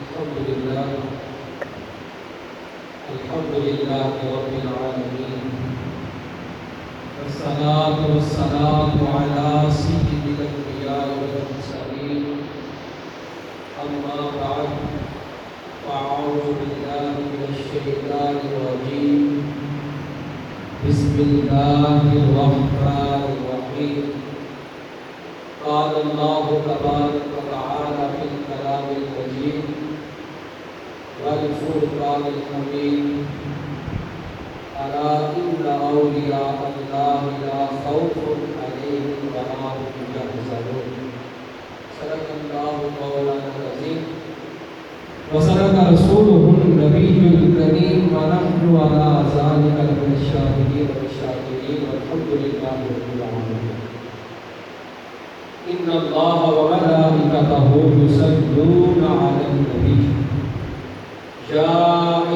الحمد لله رب العالمين، والصلاة والسلام على سيد الأنبياء والمرسلين. أما بعد، فأعوذ بالله من الشيطان الرجيم. بسم الله الرحمن الرحيم. قال الله تبارك وتعالى في الكلام المجيد والفرقان الحميد: ألا إن أولياء الله لا خوف عليهم ولا هم يحزنون. صدق الله مولانا العظيم وصدق رسوله النبي الكريم، ونحن على ذلك من الشاهدين والشاكرين، والحمد لله رب العالمين. إن الله وملائكته يصلون على النبي يا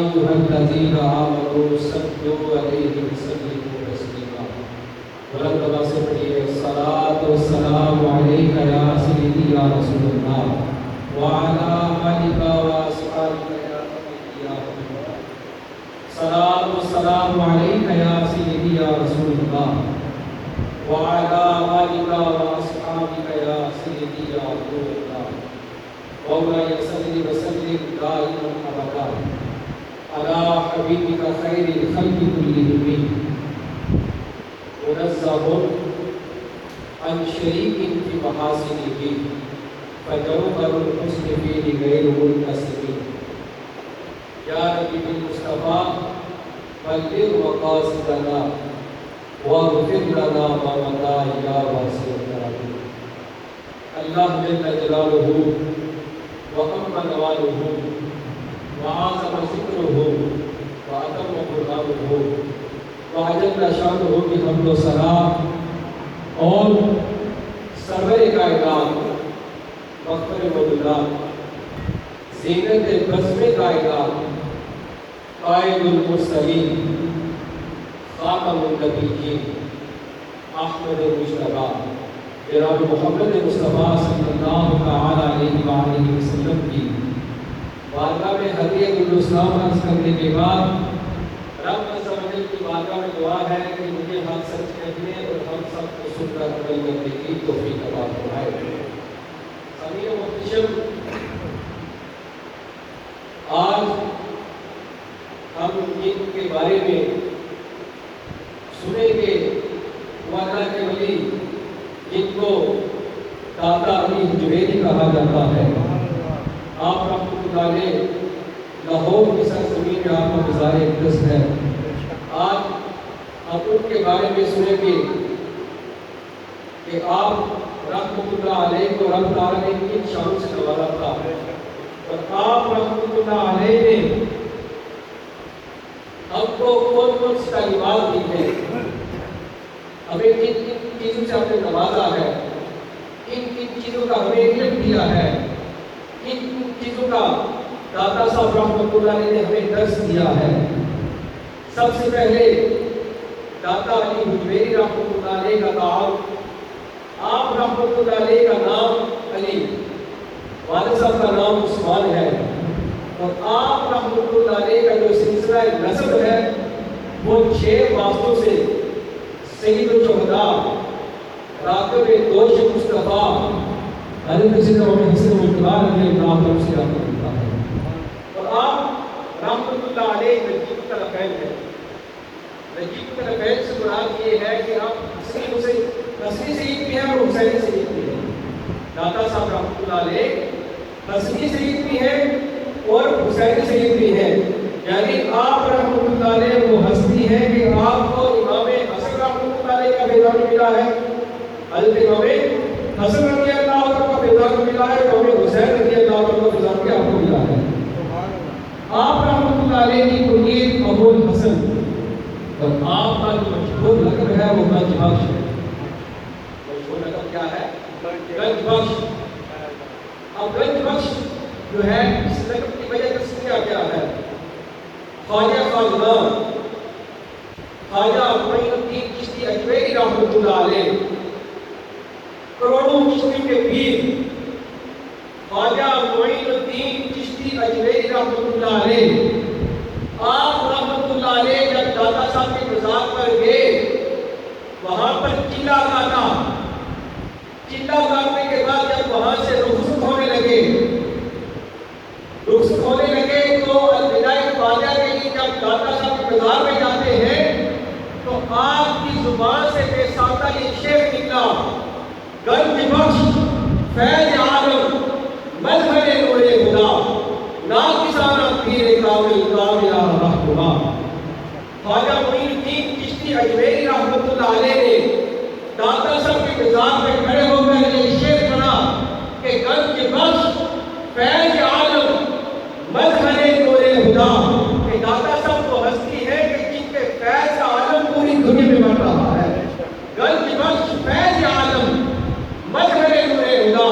أيها الذين آمنوا صلوا عليه وسلموا تسليما. بلند آواز سے پڑھیے: الصلاۃ والسلام علیک یا سیدی یا رسول اللہ وعلی آلک واصحابک یا حبیبی یا حبیب اللہ. الصلاۃ والسلام علیک یا سیدی یا رسول اللہ وعلی آلک واصحابک یا سیدی یا رسول اللہ. مولاي صل وسلم دائما ابدا على حبيبك خير الخلق كلهم، منزه عن شريك في محاسنه، فجوهر الحسن فيه غير منقسم. يا رب بالمصطفى بلغ مقاصدنا واغفر لنا ما مضى يا واسع الكرم. اللہ جل جلالہ وَأَمَّ نَوَالُهُ وَعَظَمَ ذِكْرُهُ وَأَتَمَّ قُرْآنُهُ وَأَجَلَّ شَأْنُهُ بِحَمْدِ و ثنا. اور سرور کائنات، مغفر مولود، زینت بزم کائنات، قائد المرسلین، خاتم النبیین، احمد مجتبیٰ جناب محمد مصطفیٰ صلی اللہ تعالیٰ علیہ وآلہ وسلم کی بارگاہ میں ہدیہ الاسلام عرض کرنے کے بعد رب عز و جل کی بارگاہ میں دعا ہے کہ مجھے حق سچ کہنے اور ہم سب کو سن کر عمل کرنے کی توفیق عطا فرمائے. سامعین محترم، آج ہم ان کے بارے میں سنیں گے. اللہ کے ولی جن کو داتا علی حجویری کہا جاتا ہے، آپ رحمۃ اللہ علیہ لاہور کی سرزمین میں آپ کا مزار اقدس ہے. آج ہم ان کے بارے میں سنیں گے کہ آپ رحمۃ اللہ علیہ کو رب تعالیٰ نے کن شانوں سے نوازا تھا، اور آپ رحمۃ اللہ علیہ نے ہم کو کون کون سی تعلیمات دی ہے، ہمیں کن کن چیزوں سے آپ نے نوازا ہے، کن کن چیزوں کا ہمیں علم دیا ہے، کن کن چیزوں کا داتا صاحب رحمۃ اللہ علیہ نے ہمیں درس دیا ہے. سب سے پہلے داتا علی حجویری رحمۃ اللہ علیہ کا تعارف. آپ رحمۃ اللہ علیہ کا نام علی، والد صاحب کا نام عثمان ہے، اور آپ رحمۃ اللہ علیہ کا جو سلسلہ نسب ہے وہ 6 واسطوں سے سید الشہداء، راکب دوش مصطفیٰ حضرت سیدنا محمد حسن مجتبیٰ رضی اللہ عنہ سے آپ کو ملتا ہے. اور آپ رحمۃ اللہ علیہ نجیب الطرفین ہیں. نجیب الطرفین سے مراد یہ ہے کہ آپ حسنی سید بھی ہیں اور حسینی سید بھی ہیں. داتا صاحب رحمۃ اللہ علیہ حسنی سید بھی ہیں اور حسینی سید بھی ہیں. یعنی آپ رحمۃ اللہ علیہ وہ ہستی ہے کہ آپ کو امام حسن رحمۃ اللہ علیہ کا فیضان ملا ہے، حضرت امام حسن رضی اللہ عنہ کا فیضان ملا ہے، امام حسین رضی اللہ عنہ کا فیضان بھی آپ کو ملا ہے. آپ رحمۃ اللہ علیہ کی کنیت ابو الحسن، اور آپ کا جو مشہور لقب ہے وہ گنج بخش ہے. مشہور لقب کیا ہے؟ گنج بخش. اب گنج بخش جو ہے اس لقب کی وجہ کیا ہے؟ خواجہ خاجدان خواجہ معین الدین چشتی اجمیری رحمۃ اللہ علیہ، کروڑوں چشتی کے پیر خواجہ معین الدین چشتی چشتی اجمیری رحمۃ اللہ علیہ، آپ رحمۃ اللہ علیہ جب داتا صاحب کے مزار پر گئے، وہاں پر چلا گانا، چلا گانے کے بعد جب وہاں سے رخصت ہونے لگے تو الوداع خواجہ کے لیے جب داتا صاحب کے مزار میں جاتے ہیں تو آپ کی زبان سے بے ساختہ یہ شعر نکلا، گنج بخش فیض عالم مظہر نور خدا، ناقصانہ پیر کامل کاملہ رہنما۔ خواجہ معین الدین چشتی اجمیری رحمۃ اللہ علیہ نے داتا صاحب کے مزار میں کھڑے ہو کر یہ شعر پڑھا کہ گنج بخش فیض عالم مظہر نور خدا، کہ داتا صاحب وہ ہستی ہے کہ جن کے فیض کا عالم پوری دنیا میں بڑھ رہا ہے۔ گنج بخش فیض عالم مظہر نور خدا،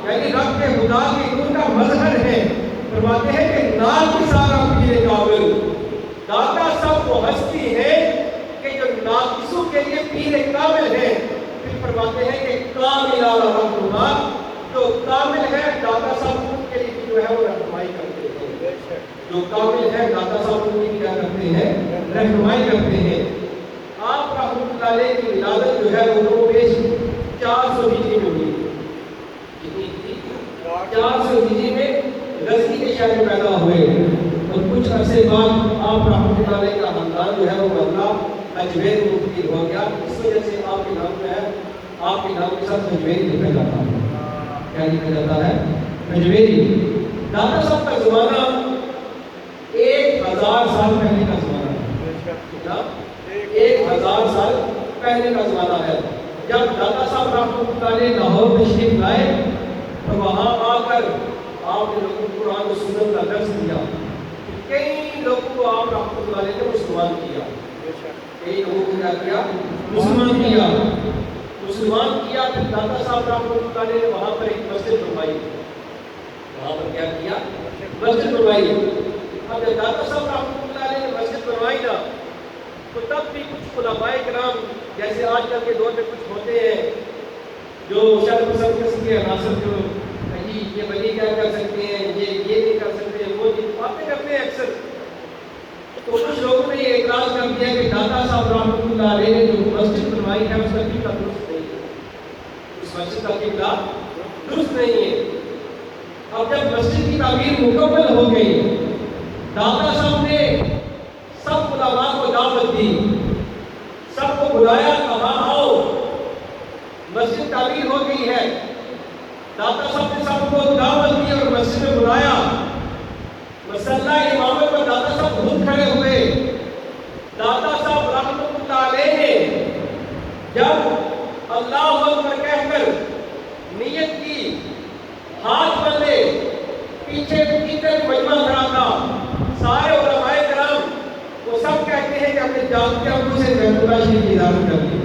یعنی رب کے خدا کی نور کا مظہر ہے۔ فرماتے ہیں کہ ناقصانہ پیر کامل، داتا صاحب وہ ہستی ہے کہ جو ناقصوں کے لیے پیر کامل ہے۔ پھر فرماتے ہیں کہ کاملہ رہنما، جو کامل ہے داتا صاحب ان کے لیے جو ہے وہ رہنمائی کرتے ہیں، جو کامل ہے داتا صاحب ان کی کیا کرتے ہیں، رہنمائی کرتے ہیں۔ آپ رحمۃ اللہ علیہ کی ولادت جو ہے وہ پیش 400 ہجری میں ہوئی، کتنی تھی؟ 400 ہجری میں غزنی کے شہر میں پیدا ہوئے، اور کچھ عرصے بعد آپ رحمۃ اللہ علیہ کا خاندان جو ہے وہ بدلا، اجمیر منتقل ہو گیا۔ اس وجہ سے آپ کے نام جو ہے، آپ کے نام کے ساتھ اجمیری لکھا جاتا ہے۔ کیا لکھا جاتا ہے؟ اجمیری۔ داتا صاحب کا زمانہ 1000 سال پہلے کا زمانہ ہے، 1000 سال پہلے کا زمانہ ہے۔ جب داتا صاحب رحمۃ اللہ علیہ لاہور تشریف لائے تو وہاں آ کر آپ نے لوگوں کو قرآن و سنت کا درس دیا، کئی لوگوں کو آپ رحمۃ اللہ علیہ نے مسلمان کیا، کئی لوگوں کو کیا کیا؟ مسلمان کیا۔ پھر داتا صاحب رحمۃ اللہ علیہ نے وہاں پر ایک مسجد بنوائی، وہاں پر کیا کیا؟ مسجد بنوائی۔ اب جب داتا صاحب رحمۃ اللہ علیہ نے مسجد بنوائی نا، تو تب بھی کچھ علماء کرام جیسے آج کل کے دور میں کچھ ہوتے ہیں جو شر پسند قسم کے عناصر، جو یہ ولی کیا کر سکتے ہیں، یہ نہیں کر سکتے ہیں، وہ باتیں کرتے ہیں اکثر۔ تو کچھ لوگوں نے یہ اعتراض کر دیا کہ داتا صاحب رحمۃ اللہ علیہ نے جو مسجد بنوائی ہے اس کا قبلہ درست نہیں ہے، اس مسجد کا قبلہ درست نہیں ہے۔ اب جب مسجد کی تعمیر مکمل ہو گئی، داتا صاحب نے سب علماء کو دعوت دی، سب کو بلایا، کہا آؤ مسجد تعمیر ہو گئی ہے۔ داتا صاحب نے سب کو دعوت دی اور مسجد میں بلایا۔ مسئلہ امامت پر داتا صاحب خود کھڑے ہوئے۔ داتا صاحب رحمۃ اللہ علیہ نے جب اللہ اکبر کہہ کر نیت کی، ہاتھ بندھے، پیچھے مجمع کھڑا تھا، سارے علماء کرام وہ سب کہتے ہیں کہ اپنے جانتے آنکھوں سے بیت اللہ شریف کی زیارت کر لی۔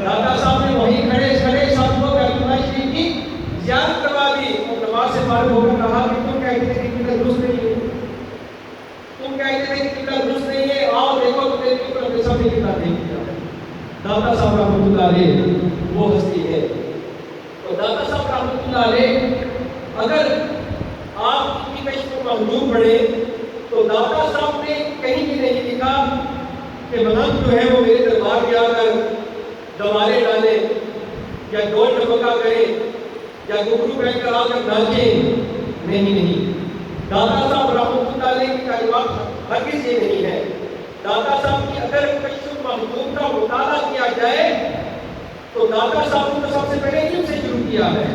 داتا صاحب نے وہیں کھڑے سب کو بیت اللہ شریف کی زیارت کروا دی، اور نماز سے فارغ ہو کر کہا کہ تم کہتے تھے کہ قبلہ درست نہیں ہے، تم کہتے تھے کہ قبلہ درست نہیں ہے، آؤ دیکھو تمہیں قبلہ اپنے سامنے قبلہ دیکھ لیا۔ داتا صاحب رحمۃ اللہ علیہ وہ ہستی ہے۔ تو داتا صاحب رحمۃ اللہ علیہ اگر آپ کی کشف و محجوب پڑھے تو داتا صاحب نے کہیں بھی نہیں لکھا کہ ملنگ جو ہے وہ میرے دربار میں آ کر دوارے ڈالے یا ڈول ڈبکا کرے یا گھنگرو پہن کر آ کر ناچے، نہیں۔ داتا صاحب رحمۃ اللہ علیہ کی تعلیمات ہرگز یہ نہیں ہے۔ داتا صاحب کی اگر کشف محجوب کا مطالعہ کیا جائے تو داتا صاحب نے سب سے پہلے علم سے شروع کیا ہے،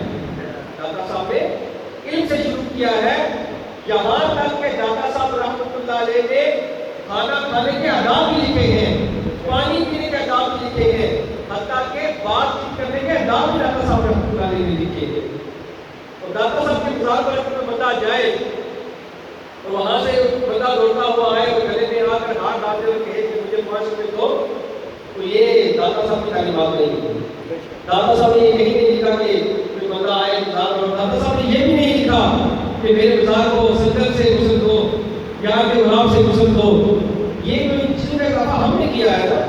داتا صاحب نے علم سے شروع کیا ہے، یہاں تک کہ داتا صاحب رحمۃ اللہ علیہ نے کھانا کھانے کے آداب بھی لکھے ہیں، پانی پینے کے آداب بھی لکھے ہیں، حتیٰ کہ بات چیت کرنے کے آداب بھی داتا صاحب رحمۃ اللہ علیہ نے لکھے ہیں۔ اور داتا صاحب کے مزار پر کوئی بندہ جائے تو وہاں سے بندہ دوڑتا ہوا آئے اور گلے میں آ کر ہاتھ ڈالتے ہوئے کہے کہ مجھے 5 روپے دو، تو یہ داتا صاحب کی تعلیمات نہیں ہے۔ داتا صاحب نے یہ کہیں نہیں لکھا کہ کوئی بندہ آئے مزار پر، داتا صاحب نے یہ بھی نہیں لکھا کہ میرے مزار کو سنگل سے غسل دو یا کہ گلاب سے غسل دو، یہ کوئی چیز کا کہا ہم نے کیا ہے نا،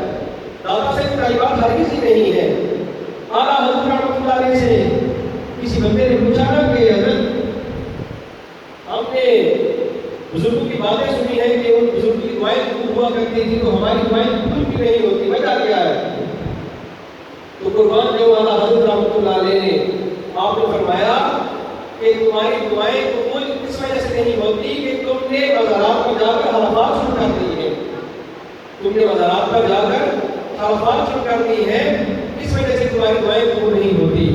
داتا صاحب کی تعلیمات ہرگز ہی نہیں ہے۔ اعلیٰ حضرت رحمۃ اللہ علیہ سے کسی بندے نے پوچھا نا کہ حضرت ہم نے باتیں سنی ہیں کہ ان بزرگ کی دعائیں قبول ہوا کرتی تھی، تو ہماری دعائیں قبول بھی نہیں ہوتی، وجہ کیا ہے؟ تو قربان جو والا حضرت رحمۃ اللہ علیہ نے آپ نے فرمایا کہ تمہاری دعائیں قبول اس وجہ سے نہیں ہوتی کہ تم نے مزارات پر جا کر عرفات شروع کر دی ہے، تم نے مزارات پر جا کر عرفات شروع کر دی ہے، اس وجہ سے تمہاری دعائیں قبول نہیں ہوتی۔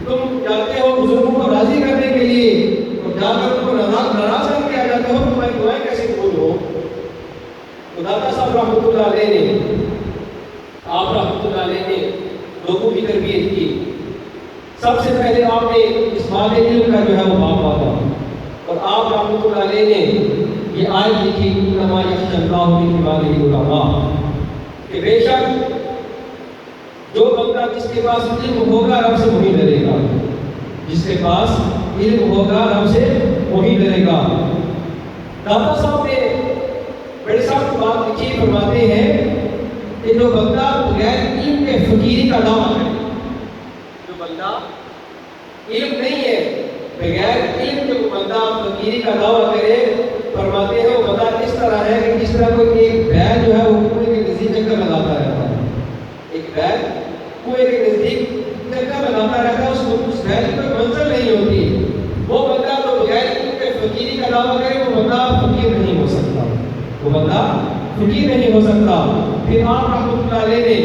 تم جاتے ہو بزرگوں کو راضی کرنے کے لیے اور جا کر ان کو ناراض کر کے آ جاتے ہو، تمہاری دعائیں کیسے قبول ہو؟ تو داتا صاحب رحمۃ اللہ علیہ نے، آپ رحمۃ اللہ علیہ نے لوگوں کی تربیت کی۔ سب سے پہلے آپ نے اس بات علم کا جو ہے وہ باب باندھا، اور آپ رحمۃ اللہ علیہ نے یہ آیت لکھی انما یخشی اللہ من عبادہ العلماء، کہ بے شک جو بندہ جس کے پاس علم ہوگا رب سے وہی ڈرے گا، جس کے پاس علم ہوگا رب سے وہی ڈرے گا۔ داتا صاحب نے بڑے سخت بات لکھی، فرماتے ہیں کہ جو بندہ بغیر علم کے فقیری کا دعویٰ کرے، جو بندہ علم نہیں ہے، بغیر علم کے وہ بندہ فقیری کا دعویٰ کرے، فرماتے ہیں وہ بندہ اس طرح ہے کہ جس طرح کوئی ایک بیل جو ہے وہ کنویں کے نزدیک چکر لگاتا رہتا ہے، ایک بیل کنویں کے نزدیک چکر لگاتا رہتا ہے، اس بیل کی کوئی منزل نہیں ہوتی۔ وہ بندہ جو بغیر علم کے فقیری کا دعویٰ کرے وہ بندہ فقیر نہیں ہو سکتا، وہ بندہ فقیر نہیں ہو سکتا۔ پھر آپ رحمۃ اللہ علیہ نے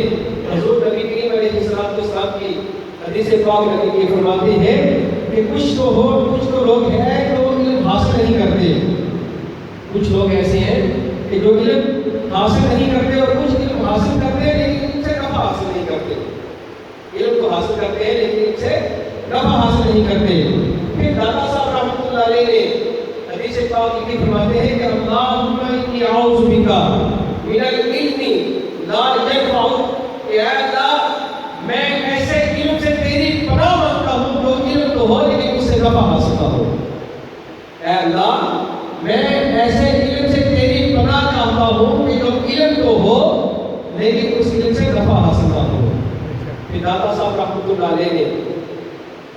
حضور نبی کریم علیہ السلام کی حدیث پاک میں یہ فرماتے ہیں کہ کچھ تو لوگ ہیں جو علم حاصل نہیں کرتے، کچھ لوگ ایسے ہیں کہ جو علم حاصل نہیں کرتے، اور کچھ علم حاصل کرتے ہیں لیکن ان سے نفع حاصل نہیں کرتے، علم کو حاصل کرتے ہیں لیکن ان سے نفع حاصل نہیں کرتے۔ پھر داتا صاحب رحمۃ اللہ علیہ نے حدیث پاک میں فرماتے ہیں کہ اللہم انی اعوذ بک من العلم لا ينفع، اے اللہ میں ایسے علم سے تیری پناہ مانگتا ہوں جو علم تو ہو لیکن اس سے نفع حاصل نہ ہو، اے اللہ میں ایسے علم سے تیری پناہ چاہتا ہوں کہ جو علم تو ہو لیکن اس علم سے نفع حاصل نہ ہو۔ پھر داتا صاحب رحمۃ اللہ علیہ نے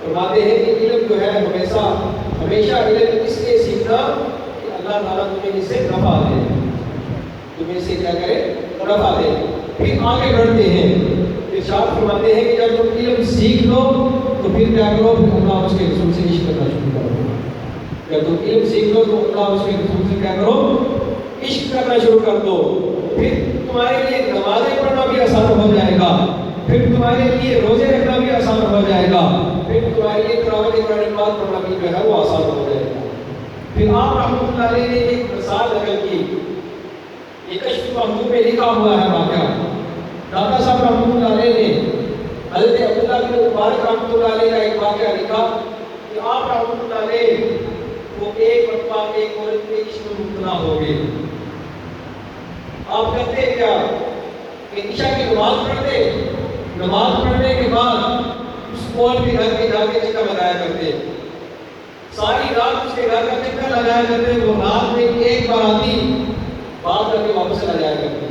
فرماتے ہیں کہ علم جو ہے ہمیشہ علم اس لیے سیکھنا کہ اللہ تعالیٰ تمہیں اس سے نفع دے، تمہیں اس سے کیا کرے؟ نفع دے۔ پھر آگے بڑھتے ہیں، ارشاد فرماتے ہیں کہ جب تم علم سیکھ لو تو پھر کیا کرو؟ پھر اللہ اس کے رسول سے عشق کرنا شروع کرو۔ جب تم علم سیکھ لو تو اللہ اس کے رسول سے کیا کرو؟ عشق کرنا شروع کر دو۔ پھر تمہارے لیے نمازیں پڑھنا بھی آسان ہو جائے گا، پھر تمہارے لیے روزے رکھنا بھی آسان ہو جائے گا، پھر تمہارے لیے تلاوت قرآن پاک پڑھنا بھی جو ہے وہ آسان ہو جائے گا۔ پھر آپ رحمۃ اللہ علیہ نے ایک مثال نقل کی، یہ کشف محمود میں لکھا ہوا ہے واقعہ۔ داتا صاحب رحمۃ اللہ علیہ نے حضرت عبداللہ بن مبارک رحمۃ اللہ علیہ کا ایک واقعہ لکھا کہ آپ رحمۃ اللہ علیہ وہ ایک مرتبہ ایک عورت کے عشق میں مبتلا ہو گئے۔ آپ کرتے کیا کہ عشاء کی نماز پڑھتے، نماز پڑھنے کے بعد اس عورت کے گھر کے جا کے چکر لگایا کرتے، ساری رات اس کے گھر کا چکر لگایا کرتے، وہ رات میں ایک بار آتی بات کر کے واپس چلا جایا کرتے۔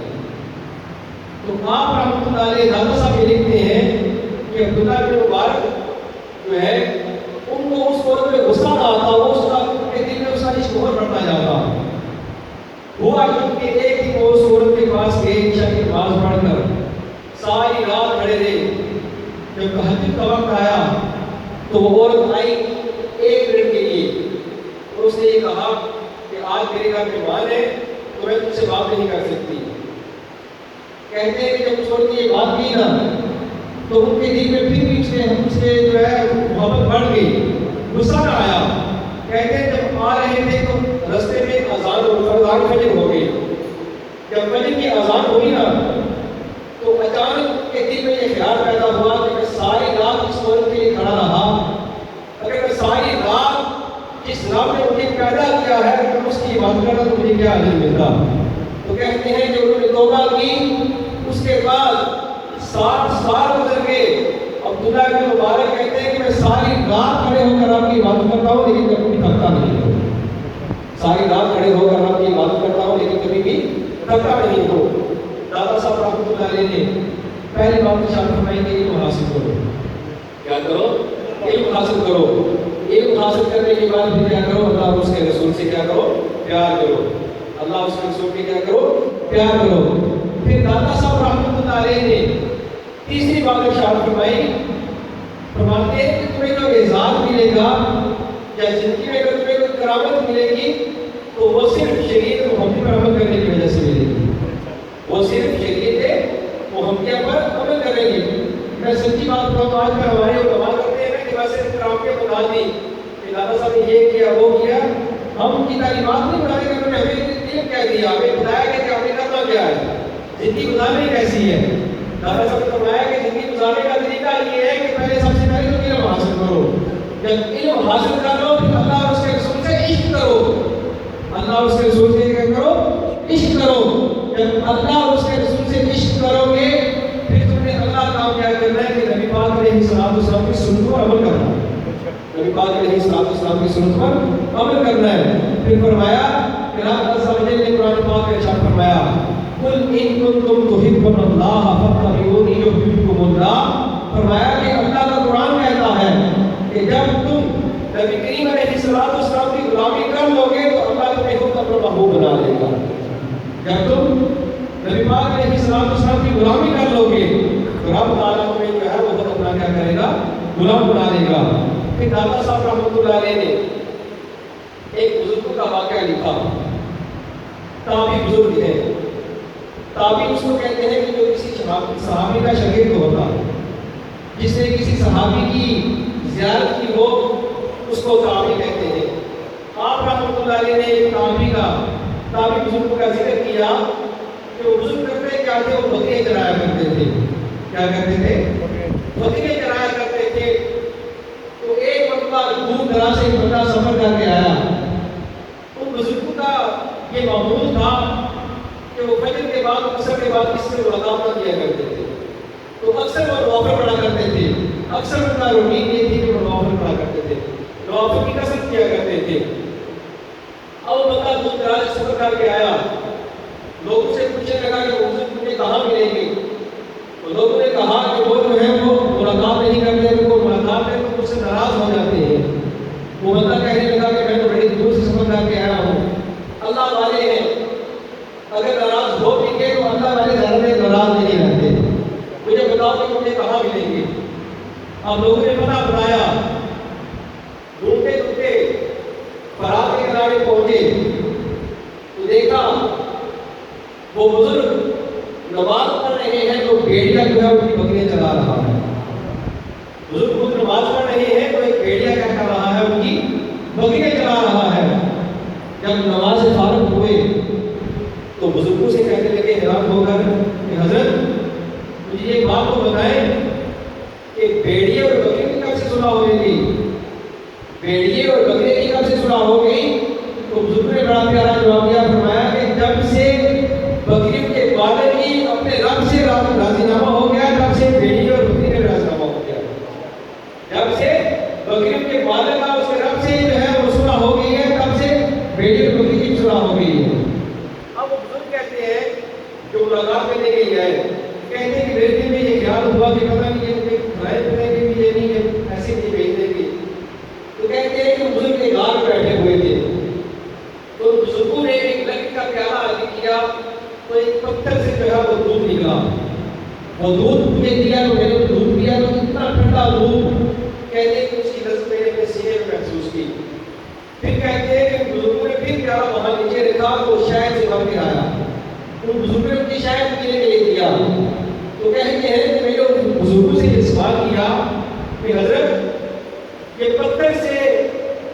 تو آپ رحمۃ اللہ علیہ داتا صاحب یہ لکھتے ہیں کہ عبداللہ بن مبارک جو ہے ان کو اس عورت میں غصہ نہ آتا، وہ اس کا کے دل میں اس کا عشق اور بڑھتا جاتا۔ ہوا کہ ایک دن وہ اس عورت کے پاس گئے، عشاء کی نماز پڑھ کر ساری رات کھڑے رہے، جب تہجد کا وقت آیا تو وہ عورت آئی 1 منٹ کے لیے، اور اس نے یہ کہا کہ آج میرے گھر مہمان ہے تو میں تم سے بات نہیں کر سکتی۔ کہتے ہیں کہ جب اس عورت نے یہ بات کی نا تو ان کے دل میں پھر بھی اس سے جو ہے محبت بڑھ گئی، غصہ نہ آیا۔ کہتے ہیں جب آ رہے تھے تو رستے میں اذان فجر ہو گئی، جب فجر کی اذان ہوئی نا تو اچانک ان کے دل میں یہ خیال پیدا ہوا کہ میں ساری رات اس عورت کے لیے کھڑا رہا، اگر میں ساری رات جس رب نے مجھے پیدا کیا ہے اگر میں اس کی عبادت کرتا تو مجھے کیا اجر ملتا۔ تو کہتے ہیں کہ انہوں نے توبہ کی، اس کے بعد 7 سال گزر گئے۔ عبداللہ بن مبارک کہتے ہیں کہ میں ساری رات کھڑے ہو کر آپ کی عبادت کرتا ہوں لیکن کبھی بھی تھکتا نہیں ہوں، ساری رات کھڑے ہو کر آپ کی عبادت کرتا ہوں لیکن کبھی بھی تھکتا نہیں ہوں۔ داتا صاحب رحمۃ اللہ علیہ نے پہلی بات ارشاد فرمائی کہ علم حاصل کرو، کیا کرو؟ علم حاصل کرو۔ علم حاصل کرنے کے بعد پھر کیا کرو؟ اللہ اور اس کے رسول سے کیا کرو؟ پیار کرو۔ اللہ اس کے رسول کے کیا کرو؟ پیار کرو۔ پھر داتا صاحب رحمۃ اللہ علیہ نے تیسری بات ارشاد فرمائی، فرماتے ہیں کہ تمہیں جو اعزاز ملے گا یا زندگی میں اگر تمہیں کوئی کرامت ملے گی تو وہ صرف شریعت محمدی پر عمل کرنے کی وجہ سے ملے گی، وہ صرف شریعت محمدیہ پر عمل کریں گے۔ میں سچی بات بتاؤں تو آج کل ہمارے علماء کرتے ہیں کہ ویسے کرام کے بتا دی کہ دادا صاحب نے یہ کیا وہ کیا، ہم ان کی تعلیمات نہیں بتانے کہ انہوں نے ہمیں علم کیا دیا، ہمیں بتایا کہ ہمیں کرنا کیا ہے، زندگی گزارنی کیسی ہے۔ دادا صاحب نے فرمایا کہ زندگی گزارنے کا طریقہ یہ ہے کہ پہلے سب سے پہلے تو علم حاصل کرو، جب علم حاصل کر لو پھر اللہ اور اس کے رسول سے عشق کرو، اللہ اور اس کے رسول سے کیا کرو؟ عشق کرو۔ جب اللہ اور اس کے رسول سے عشق کرو گے پھر تم نے اللہ کام کیا کرنا ہے کہ نبی پاک علیہ السلام کی سنت پر عمل کرنا ہے، نبی پاک علیہ السلام کی سنت پر عمل کرنا ہے۔ پھر فرمایا کہ اللہ عز و جل نے قرآن پاک میں ارشاد فرمایا قل ان کنتم تحبون اللہ فاتبعونی یحببکم اللہ، فرمایا کہ اللہ کا قرآن کہتا ہے کہ جب تم نبی کریم علیہ السلام کی غلامی کر لو گے تو اللہ تمہیں خود اپنا محبوب بنا لے گا۔ جب تم نبی پاک علیہ السلام کی غلامی کر لو گے تو رب تعالیٰ تمہیں جو ہے وہ خود اپنا کیا کرے گا؟ غلام بنا لے گا۔ پھر دادا صاحب رحمۃ اللہ علیہ نے ایک بزرگ کا واقعہ لکھا، تابعی بزرگ ہے، تابعی اس کو کہتے ہیں کہ جو کسی صحابی کا شاگرد ہوتا، جس نے کسی صحابی کی زیارت کی ہو اس کو تابعی کہتے ہیں۔ آپ رحمۃ اللہ علیہ نے ایک تابعی بزرگ کا ذکر کیا کہ وہ بزرگ کرتے کیا تھے؟ وہ بکریاں چرایا کرتے تھے۔ کیا کرتے تھے؟ بکریاں چرایا کرتے تھے۔ تو ایک مرتبہ دور دراز سے ایک بندہ سفر کر کے آیا، ان بزرگوں کا یہ معمول تھا کہ وہ فجر کے بعد عصر کے بعد کسی سے ملاقات نہ کیا کرتے تھے، تو اکثر وہ نوافل پڑھا کرتے تھے، اکثر ان کا روٹین یہ تھی کہ وہ نوافل پڑھا کرتے تھے، نوافل کی کثرت کیا کرتے تھے۔ اب وہ بندہ دور دراز سے سفر کر کے آیا، لوگوں سے پوچھنے لگا کہ وہ بزرگ مجھے کہاں ملیں گے؟ تو لوگوں نے کہا کہ وہ جو ہے وہ ملاقات نہیں کرتے، ان کو ملاقات کرتے تو مجھ سے ناراض ہو جاتے ہیں۔ وہ بندہ کہنے لگا کہ میں تو بڑی دور سے سفر کر کے آیا ہوں، اللہ والے ہیں، اگر ناراض ہو بھی گئے تو اللہ والے گھر میں ناراض نہیں رہتے، مجھے بتاؤ کہ مجھے کہاں ملیں گے؟ اب لوگوں نے پتہ بتایا، ڈھونڈتے ڈھونڈتے فرات کے کنارے پہنچے تو دیکھا وہ بزرگ نماز پڑھ رہے ہیں تو بھیڑیا جو ہے ان کی بکریاں چلا رہا ہے۔ بزرگ خود نماز پڑھ رہے ہیں تو ایک بھیڑیا کیا کر رہا ہے؟ ان کی بکریاں چلا رہا ہے۔ جب نماز سے فارغ ہوئے تو بزرگوں سے کہنے لگے حیران ہو کر کہ حضرت مجھے ایک بات تو بتائیں کہ بھیڑیے اور بکریے کی کب سے صلح ہو گئی؟ بھیڑیے اور بکریے کی کب سے صلح ہو گئی؟ تو بزرگوں نے بڑا پیارا جواب دیا، فرمایا کہ جب سے بکریوں کے والد ہی اپنے رب سے راضی نامہ ہو گیا تب سے بھیڑیے اور بکری میں راضی نامہ ہو گیا۔ جب سے بکریوں کے والد کا اس کے رب سے جو ہے وہ صلح ہو گئی ہے تب سے بھیڑیے اور بکری کی صلح ہو گئی ہے۔ اب وہ بزرگ کہتے ہیں جو ملاقات کرنے کے لیے آئے، کہتے ہیں کہ میرے دل میں یہ خیال ہوا کہ پتہ نہیں یہ غائب کرنے کے بھی یہ نہیں ہے، ایسے نہیں بھیج دیں گے۔ تو کہتے ہیں کہ بزرگ کے گھر میں بیٹھے ہوئے تھے تو بزرگوں نے ایک لکڑی کا پیالہ آگے کیا تو ایک پتھر سے جو ہے وہ دودھ نکلا، وہ دودھ مجھے دیا تو میں نے دودھ پیا تو اتنا ٹھنڈا دودھ، کہتے ہیں کہ اس کی لذت میں نے اپنے سینے میں محسوس کی۔ پھر کہتے ہیں کہ بزرگوں نے پھر پیالہ وہاں نیچے رکھا تو شاید سے بھر کے آیا، ان بزرگوں نے اپنی شاید پینے کے لیے دیا۔ تو کہتے ہیں کہ میں نے ان بزرگوں سے یہ سوال کیا کہ حضرت یہ پتھر سے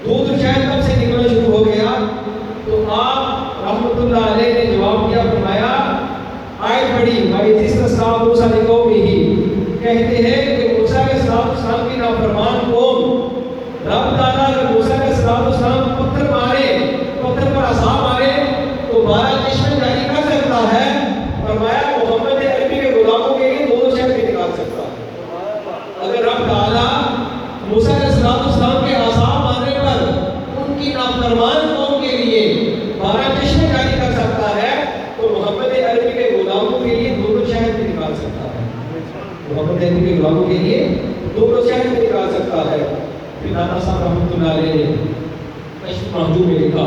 دودھ شاید کب سے نکلنا شروع ہو گیا؟ تو آپ رحمۃ اللہ علیہ نے جواب دیا، فرمایا آیت پڑھی وَإِذِ اسْتَسْقَىٰ مُوسَىٰ لِقَوْمِهِ، کہتے ہیں کہ موسیٰ علیہ السلام کی نافرمان قوم رب تعالیٰ اگر موسیٰ علیہ السلام پتھر مارے، پتھر پر عصا مارے تو 12 چشمے جاری کر سکتا ہے، فرمایا محمد عربی کے غلاموں کے لیے 2 شہر بھی نکال سکتا ہے۔ اگر رب تعالیٰ موسیٰ علیہ السلام کے عصا مارنے پر ان کی نافرمان قوم کے لیے 12 چشمے جاری کر سکتا ہے تو محمد عربی کے غلاموں کے لیے 2 شہر بھی نکال سکتا ہے، محمد عربی کے غلاموں کے لیے 2 شہر بھی نکال سکتا ہے۔ پھر داتا صاحب رحمۃ اللہ علیہ نے کشف محجوب میں لکھا،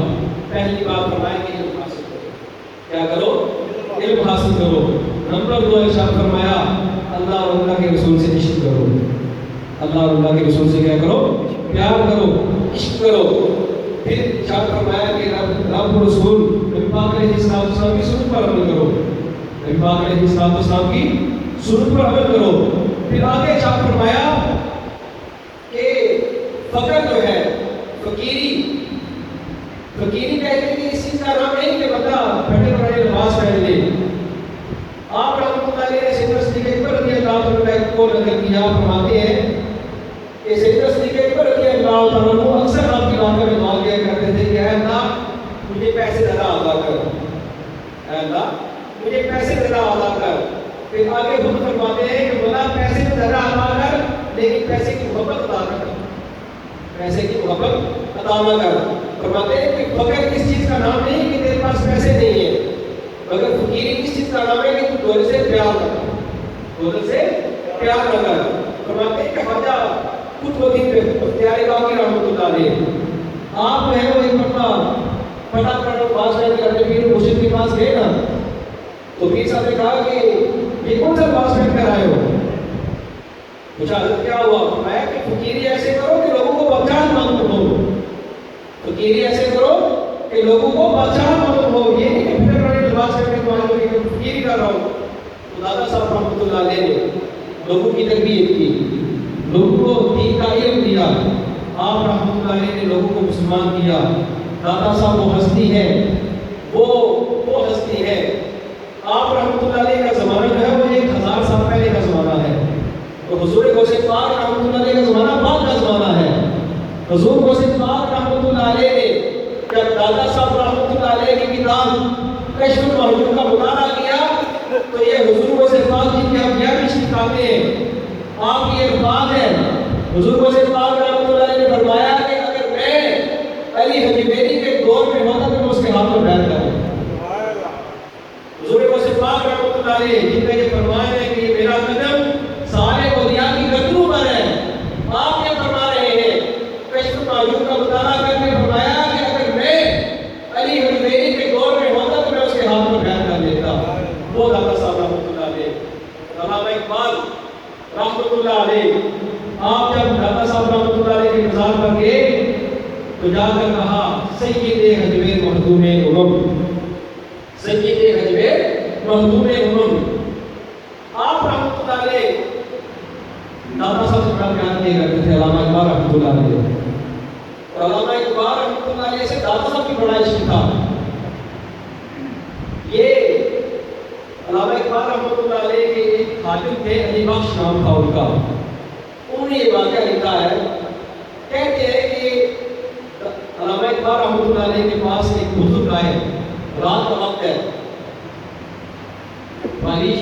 پہلی بات فرمایا کہ علم حاصل کرو، کیا کرو؟ علم حاصل کرو۔ نمبر 2 ارشاد فرمایا اللہ اور اللہ کے رسول سے عشق کرو۔ اللہ اور اللہ کے رسول سے کیا کرو؟ پیار کرو، عشق کرو۔ پھر ارشاد فرمایا کہ رب رسول نبی پاک علیہ السلام کی سنت پر عمل کرو۔ نبی پاک علیہ السلام کی سنت پر عمل کرو۔ پھر آگے ارشاد فرمایا کہ فقر جو ہے، فقیری کہتے ہیں کہ اس چیز کا نام نہیں کہ بندہ پھٹے پڑے لباس پہن لے۔ آپ رحمۃ اللہ علیہ نے سیدنا صدیق اکبر رضی اللہ عنہ کو نقل کیا، فرماتے ہیں کہ سیدنا صدیق اکبر رضی اللہ عنہ اکثر آپ کی باتوں میں دعا کیا کرتے تھے کہ اے اللہ مجھے پیسے زیادہ عطا کر، اے اللہ مجھے پیسے زیادہ عطا کر۔ پھر آگے خود فرماتے ہیں کہ مولا پیسے تو زیادہ عطا کر لیکن پیسے کی محبت عطا کر، پیسے کی محبت عطا نہ کر۔ فرماتے ہیں کہ فقر کس چیز کا نام نہیں کہ تیرے پاس پیسے نہیں ہیں، مگر فقیری کس چیز کا نام ہے کہ تو دولت سے پیار نہ کر، دولت سے پیار نہ کر۔ فرماتے ہیں کہ خواجہ قطب الدین بختیار کاکی رحمۃ اللہ علیہ آپ جو ہے وہ ایک مرتبہ پٹا پاس میں کرتے پیر مرشد کے پاس گئے نا، تو پیر صاحب نے کہا کہ یہ کون سا پاس میں کر آئے ہو؟ پوچھا حضرت کیا ہوا؟ فرمایا کہ فقیری ایسے کرو کہ لوگوں کو بادشاہ معلوم ہو، فقیری ایسے کرو کہ لوگوں کو بادشاہ معلوم ہو، یہ نہیں کہ پھر بڑے لباس میں معلوم ہو کہ فقیری کر رہا ہوں۔ تو دادا صاحب رحمۃ اللہ علیہ نے لوگوں کی تربیت کی، لوگوں کو دین کا علم دیا، آپ رحمۃ اللہ علیہ نے لوگوں کو مسلمان کیا۔ دادا صاحب وہ ہستی ہے، وہ ہستی ہے۔ آپ رحمۃ اللہ علیہ کا زمانہ جو ہے وہ 1000 سال پہلے کا زمانہ ہے، تو حضور غوث پاک رحمۃ اللہ علیہ کا زمانہ بعد کا زمانہ ہے۔ حضور غوث پاک رحمۃ اللہ علیہ نے جب دادا صاحب رحمۃ اللہ علیہ کی کتاب کشف المحجوب کا مطالعہ کیا تو یہ حضور غوث پاک جی کی ہم یہ بھی سکھاتے ہیں، آپ کی الفاظ ہے۔ حضور غوث پاک رحمۃ اللہ علیہ نے فرمایا کہ اگر میں علی حجویری کے دور میں ہوتا تو میں اس کے ہاتھ میں بیعت کرتا۔ حضور غوث پاک رحمۃ اللہ علیہ جن نے یہ فرمایا ہے کہ یہ میرا قدم سارے اولیاء کی گردنوں پر ہے، آپ یہ فرما رہے ہیں کشف المحجوب کا مطالعہ کر کے فرمایا کہ اگر میں علی حجویری کے دور میں ہوتا تو میں اس کے ہاتھ میں بیعت کر دیتا۔ وہ دادا صاحب رحمۃ اللہ علیہ، علامہ اقبال رحمۃ اللہ علیہ، آپ جب دادا صاحب رحمۃ اللہ علیہ کے مزار پر گئے تو جا کر کہا سید حجویر مخدوم امم، سید حجویر مخدوم امم۔ آپ رحمۃ اللہ علیہ دادا صاحب سے بڑا پیار کیا کرتے تھے، علامہ اقبال رحمۃ اللہ علیہ، اور علامہ اقبال رحمۃ اللہ علیہ سے دادا صاحب کی بڑا عشق تھا۔ یہ علامہ اقبال رحمۃ اللہ علیہ کے ایک خادم تھے، علی بخش نام تھا ان کا، انہوں نے یہ واقعہ لکھا ہے، کہتے ہیں کہ علامہ اقبال رحمۃ اللہ علیہ کے پاس ایک بزرگ آئے، رات کا وقت ہے، بارش،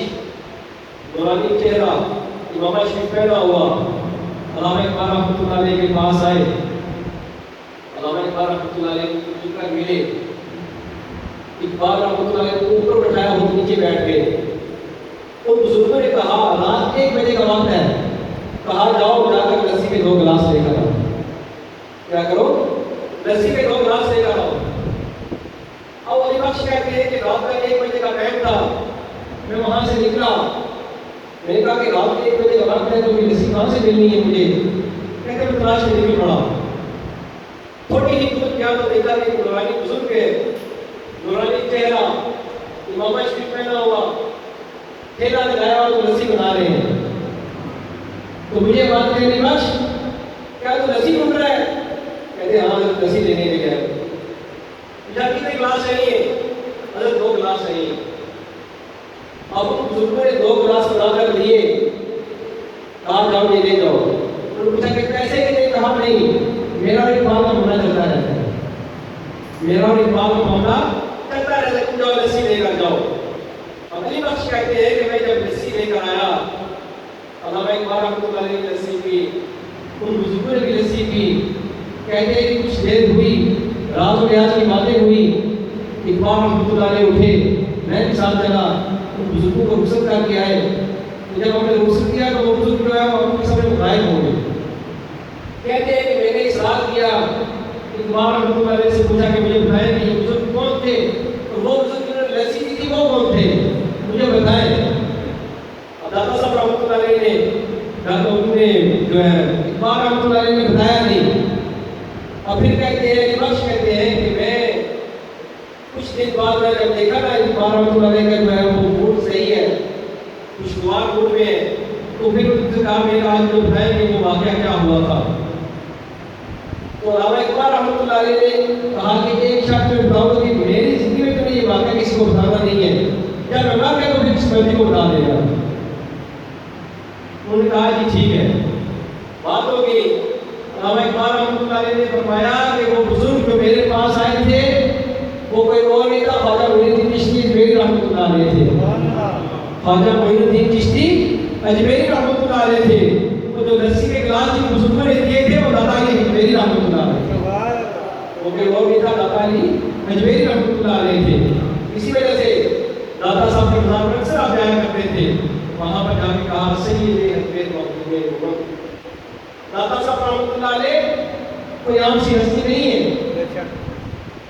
نورانی چہرہ، امامہ شریف پہنا ہوا، علامہ اقبال رحمۃ اللہ علیہ کے پاس آئے، علامہ اقبال رحمۃ اللہ علیہ کو جل کر ملے، اقبال رحمۃ اللہ علیہ کو اوپر بٹھایا، وہ نیچے بیٹھ گئے۔ ان بزرگوں نے کہا رات 1 بجے کا وقت ہے، کہا جاؤ جا کر لسی کے 2 گلاس لے کر آؤ، کیا کرو؟ لسی کے 2 گلاس لے کر آؤ۔ اب علی بخش کہتے ہیں کہ رات کا 1 بجے کا ٹائم تھا، میں وہاں سے نکلا، میں نے کہا کہ رات کے 1 بجے کا وقت ہے تو میری لسی کہاں سے ملنی ہے مجھے؟ کہتے میں تلاش میں نہیں پڑا، تھوڑی ہی دور کیا تو دیکھا کہ نورانی بزرگ ہے، نورانی چہرہ، امامہ شریف پہنا ہوا، ٹھیلا لگایا اور لسی بنا رہے ہیں۔ تو مجھے بات کہنے بخش کیا تو لسی بن رہا ہے؟ کہتے ہاں حضرت لسی لینے کے گیا۔ پوچھا کتنے گلاس چاہیے؟ حضرت 2 گلاس چاہیے۔ اب ان بزرگوں نے 2 گلاس بنا کر لیے، کہا جاؤ یہ لے جاؤ۔ انہوں نے پوچھا کہ پیسے کے لیے؟ کہا نہیں، میرا اور اقبال کا معاملہ چلتا رہتا ہے، میرا اور اقبال کا معاملہ چلتا رہتا ہے، تم جاؤ لسی لے کر جاؤ۔ اب علی بخش کہتے ہیں کہ میں جب لسی لے کر آیا، علامہ اقبال رحمۃ اللہ علیہ نے لسی پی، ان بزرگوں نے بھی لسی پی، کہتے ہیں کہ کچھ دیر ہوئی، راز و ریاض کی باتیں ہوئی، اقبال رحمۃ اللہ علیہ اٹھے، میں بھی ساتھ چلا، ان بزرگوں کو رخصت کر کے آئے۔ جب ہم نے رخصت کیا تو وہ بزرگ جو ہے وہ اپنے سامنے غائب ہو گئے۔ کہتے ہیں کہ میں نے اصرار کیا، اقبال رحمۃ اللہ علیہ سے پوچھا کہ مجھے بتائیں کہ یہ بزرگ کون تھے؟ تو وہ بزرگ جنہوں نے لسی اقبال رحمۃ اللہ علیہ نے بتایا نہیں. اور پھر کہتے ہیں کہ بخش کہتے ہیں کہ میں کچھ دن بعد میں جب دیکھا نا اقبال رحمۃ اللہ علیہ کا جو ہے وہ موڈ صحیح ہے, خوشگوار موڈ میں ہے, تو پھر ان سے کہا میرا آج جو بتائیں کہ وہ واقعہ کیا ہوا تھا. تو علامہ اقبال رحمۃ اللہ علیہ نے کہا کہ ایک شخص میں بتاؤں کہ میری زندگی میں تو یہ واقعہ کسی کو بتانا نہیں ہے, جب میں واقعہ تو پھر کس مرضی کو بتا دے گا. انہوں نے کہا جی ٹھیک ہے, بات ہوگی. علامہ اقبال رحمۃ اللہ علیہ نے فرمایا کہ وہ بزرگ جو میرے پاس آئے تھے وہ کوئی اور نہیں تھا, خواجہ معین الدین چشتی اجمیری رحمۃ اللہ علیہ تھے. خواجہ معین الدین چشتی اجمیری رحمۃ اللہ علیہ تھے. وہ جو لسی کے گلاس جن بزرگوں نے دیے تھے وہ داتا علی اجمیری رحمۃ اللہ علیہ, وہ کوئی اور نہیں تھا, داتا علی اجمیری رحمۃ اللہ علیہ تھے. اسی وجہ سے داتا صاحب کے مزار پر اکثر آپ جایا کرتے تھے, وہاں پر جا کے کہا سید اجمیر موجود. داتا صاحب رحمۃ اللہ علیہ کوئی عام سی ہستی نہیں ہے.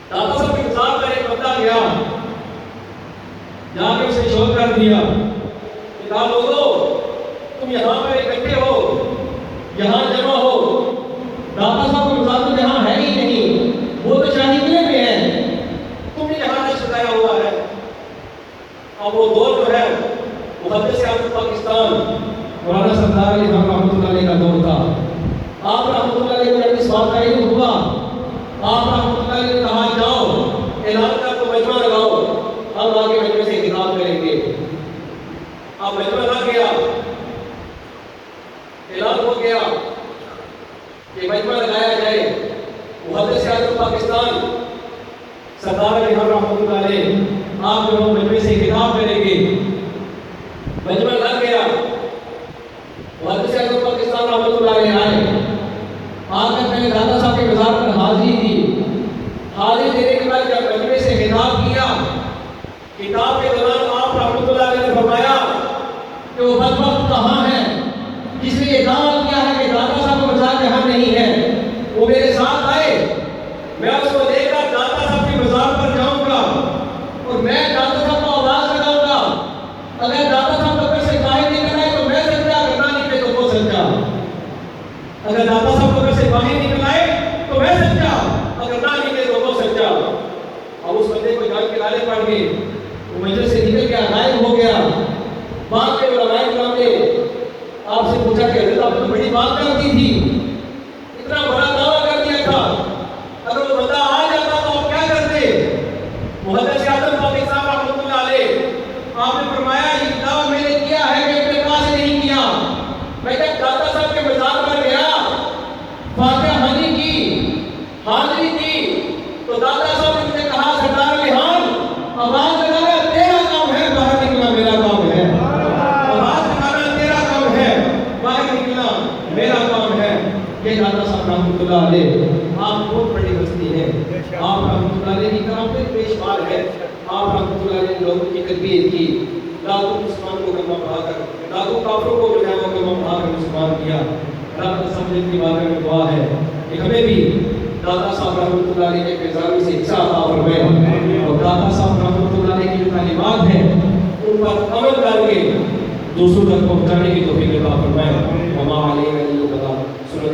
داتا صاحب کے مزار پر ایک بندہ گیا, جا کے اسے شور کر دیا کہ کہا لوگو تم یہاں پر اکٹھے ہو, یہاں جمع ہو. داتا صاحب کا مزار تو جہاں ہے ہی نہیں, وہ تو شاہی قلعے میں ہے, تم نے یہاں نقش لگایا ہوا ہے. اب وہ دور جو ہے محدث اعظم پاکستان مولانا سردار علی خان رحمۃ اللہ علیہ کا دور تھا. آپ رحمۃ اللہ علیہ کو جب اس بات کا علم ہوا, آپ رحمۃ اللہ علیہ نے کہا جاؤ اعلان کر تو مجمع لگاؤ, ہم آگے مجمع سے خطاب کریں گے. اب مجمع لگ گیا, اعلان ہو گیا کہ مجمع لگایا جائے. محدث اعظم پاکستان سردار علی خان رحمۃ اللہ علیہ آپ جو مجمع سے خطاب کریں گے. مجمع لگ گیا, محدث اعظم پاکستان رحمۃ اللہ علیہ آئے, آ کر میں نے داتا صاحب کے مزار پر حاضری دی. حاضری دینے کے بعد جب مجمع سے خطاب کیا, خطاب کے دوران آپ رحمۃ اللہ علیہ نے فرمایا کہ وہ بدبخت کہاں ہے جس نے یہ دعویٰ کیا ہے کہ داتا صاحب کا مزار جہاں نہیں ہے. وہ میرے ساتھ آئے, میں اس کو لے کر داتا صاحب کے مزار پر جاؤں گا اور میں داتا صاحب کو آواز لگاؤں گا. اگر داتا صاحب کو پھر سے باہر نکل آئے تو میں سچا, اگر نہ نکلے تو وہ سچا. اگر داتا صاحب کو پھر سے باہر نکل آئے تو میں سچا, اگر نہ نکلے تو وہ سچا. اب اس بندے کو جان کے لالے پڑ گئے, وہ مجلس سے نکل گیا, غائب ہو گیا. بعد میں علماء کرام نے آپ سے پوچھا کہ حضرت آپ تو بڑی بات کرتی تھی, اتنا بڑا دعویٰ کر دیا تھا, اگر وہ بندہ آ جاتا تو آپ کیا کرتے؟ محدث اعظم پاکستان رحمۃ اللہ علیہ آپ نے فرمایا یہ دعویٰ میں نے کیا ہے کہ اپنے پاس سے نہیں کیا. میں جب داتا صاحب کے مزار پر گیا, فاتحہ خوانی کی, حاضری دی, تو داتا صاحب نے مجھے کہا سردار علی خان آواز لگانا تیرا کام ہے, باہر نکلنا میرا کام ہے. آواز لگانا تیرا کام ہے, باہر نکلنا میرا کام ہے. یہ داتا صاحب رحمۃ اللہ علیہ آپ بہت بڑی ہستی ہیں. آپ رحمۃ اللہ علیہ کی طرف سے پیشوار ہے. آپ رحمۃ اللہ علیہ نے لوگوں کی تربیت کی, لاکھوں مسلمان کو کلمہ پڑھا کر, لاکھوں کافروں کو جو ہے وہ کلمہ پڑھا کر مسلمان کیا. رب کو سمجھنے کی بات میں دعا ہے کہ ہمیں بھی داتا صاحب رحمۃ اللہ علیہ کے فیضان سے حصہ عطا فرمائے, اور داتا صاحب رحمۃ اللہ علیہ کی جو تعلیمات ہیں ان پر عمل کر کے دوسروں تک پہنچانے کی توفیق عطا فرمائے. وما علینا الا البلاغ.